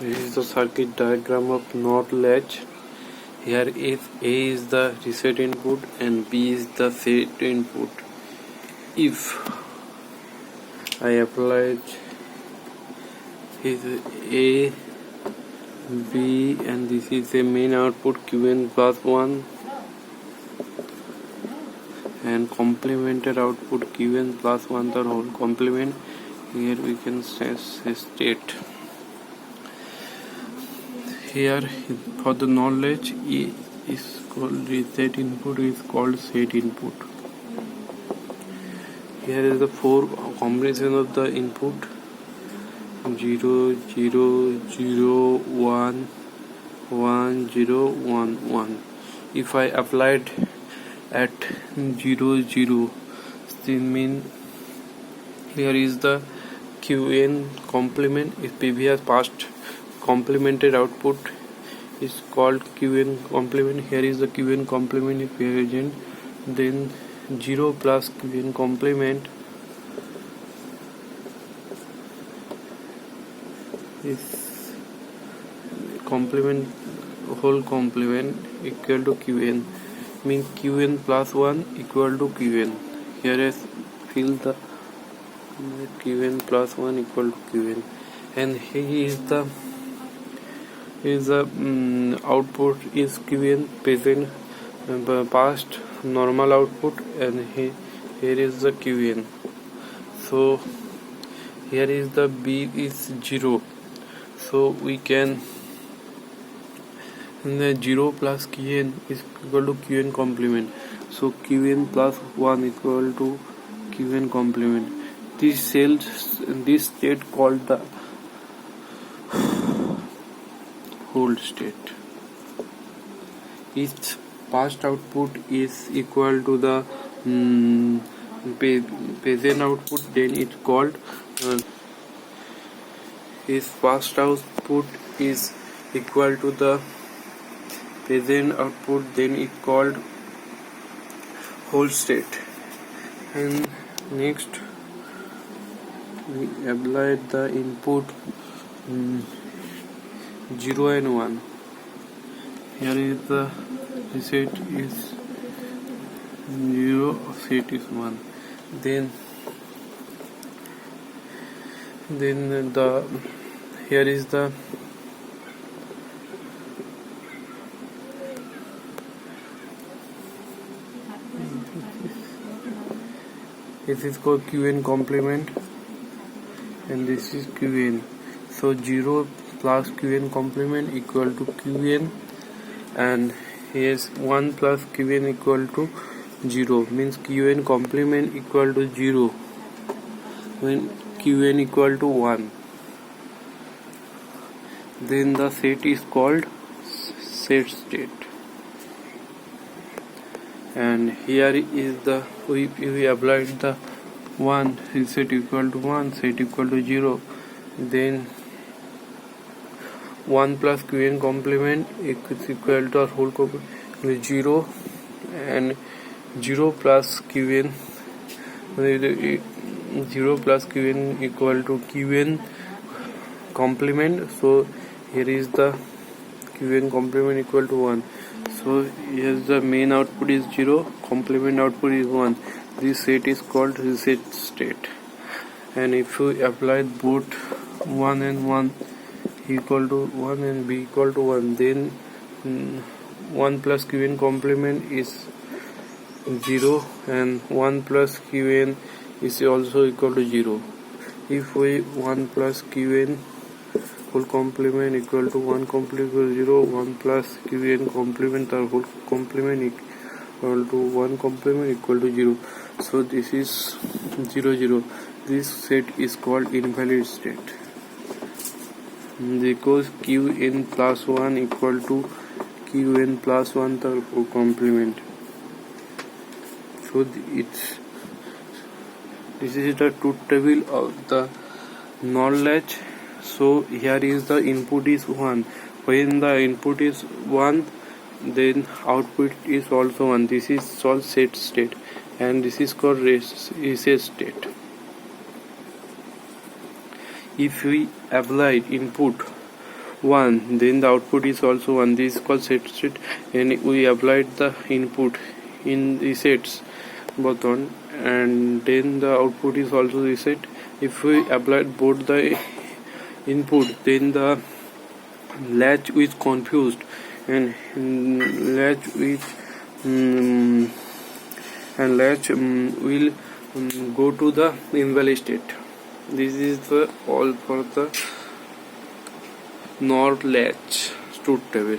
This is the circuit diagram of NOT latch. Here is A is the reset input and B is the set input. If I apply is A, B, and this is a main output Qn plus 1 and complemented output Qn plus 1 the whole complement. Here we can say state. Here for the knowledge E is called reset input is called set input. Here is the four combination of the input 0 0 0 1 1 0 1 1. If I applied at 0 0, then mean here is the Qn complement. If previous past complemented output is called Qn complement. Here is the Qn complement if present, then 0 plus Qn complement is complement whole complement equal to Qn, mean Qn plus 1 equal to Qn. Here is fill the Qn plus 1 equal to Qn, and here is the output is Qn present past normal output, and here is the Qn. So here is the B is 0, so we can the 0 plus Qn is equal to Qn complement, so Qn plus 1 equal to Qn complement. This state called the hold state. Its past output is equal to the present output, then it's called its past output is equal to the present output, then it's called hold state. And next we apply the input 0 and 1. Here is the reset is 0, set is 1. Then the here is the this is called Qn complement, and this is Qn. So 0 plus Qn complement equal to Qn, and here's 1 plus Qn equal to 0, means Qn complement equal to 0 when Qn equal to 1. Then the set is called set state, and here is the we applied the 1 set equal to 1, set equal to 0, then 1 plus Qn complement is equal to our whole complement 0, and 0 plus Qn 0 plus Qn equal to Qn complement. So here is the Qn complement equal to 1. So here the main output is 0, complement output is 1. This set is called reset state. And if we apply both 1 and 1 equal to 1 and B equal to 1, then 1 plus Qn complement is 0, and 1 plus Qn is also equal to 0. If we 1 plus Qn whole complement equal to 1 complement equal to 0, 1 plus Qn complement or whole complement equal to 1 complement equal to 0. So this is 0 0. This set is called invalid state, because Qn plus 1 equal to Qn plus 1 the complement. So this is the truth table of the NOT latch. So here is the input is 1. When the input is 1, then output is also 1. This is called set state, and this is called reset state. If we apply input 1, then the output is also 1. This is called set state, and we applied the input in resets button, and then the output is also reset. If we applied both the input, then the latch is confused, and latch is will go to the invalid state. This is the all for the NOR latch truth table.